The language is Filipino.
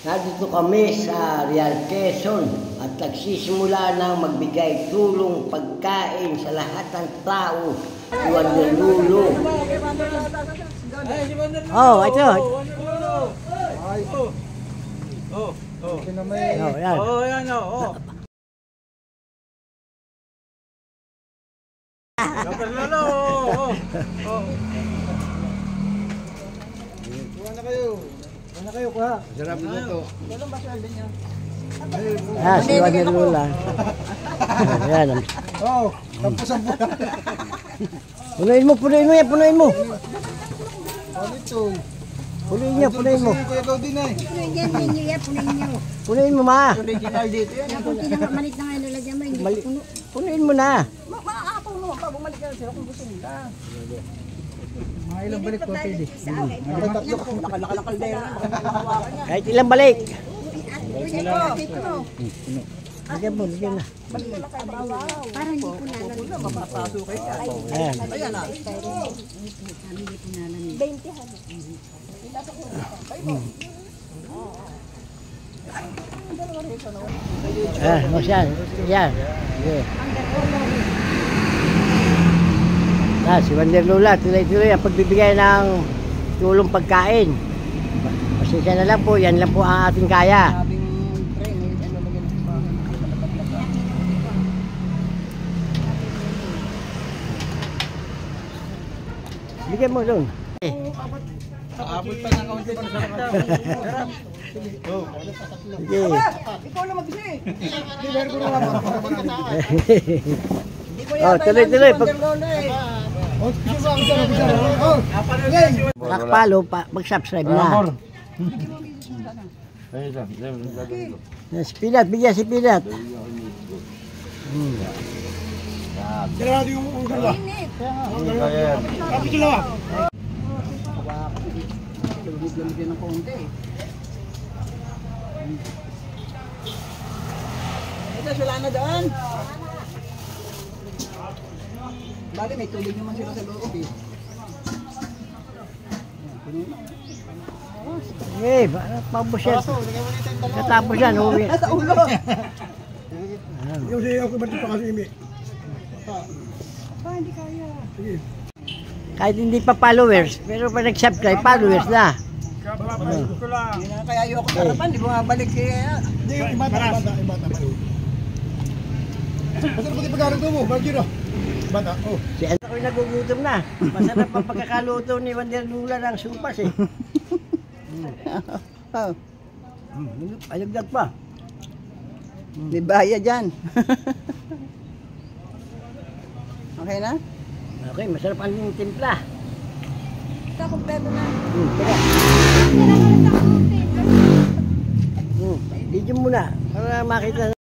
Nandito kami sa Real Quezon at nagsisimula ng magbigay tulong pagkain sa lahat ng tao. Iwan ng lulo. Oh, ito. Yan. Oh, yan oh. Kuha na kayo, kuha. Sarap na ito. Si Iwan ng Lula. Yan. Oh, tapos ang buka. Punuin mo yan, punuin mo. Ano ito? Punuin mo. Kuya ikaw din ay. Punuin mo, ma. Original dito yan. Kung kinamalit na nga nilagyan mo, hindi puno. Punuin mo na. Maaapaw mo pa, bumalik ka sila kung gusto nila. Mga ilang balik ko pwede. Nakalakal na yun. Kahit ilang balik. Lagyan mo na. Para hindi po nalan. Ayan. Ayan na. Hindi po nalan. 20 masyan. Yan. Si Iwan ng Lula, tuloy-tuloy ang pagbibigay ng tulong pagkain. Pasensya na lang po, yan lang po ang ating kaya. Bigyan mo doon. Aabot pa ng kaunti para sa sarap. Sige. Ikaw lang mag-isa eh. Liver ko na lang. Tuloy-tuloy. Pakpalo, mag-subscribe na. Si Pilat, bigyan si Pilat. Sarado yung dalawa. Tapos dalawa. Lamigyan ng konti. Ito, sila na doon. Bali, may tubig naman sila sa loob eh. Eh, paubos yan. Katapos yan, uwi. Sa ulo. Yung siya ako ba't pa kasi imi? Hindi kaya. Sige. Kahit hindi pa followers, pero pag nag-subscribe, followers na. Kaya ayoko sarapan, di bumabalik siya. Hindi, yung ibata. Masarap pati pagkaroon mo, Bargiro. Bata, oh. Si anak ko'y nagugutom na. Masarap ang pagkakaluto ni Iwan ng Lula ng supas eh. Ayagdag pa. May baya dyan. Okay na? Okay, masarap ang timpla. Ito, kompleto na. Teka. Video muna para makita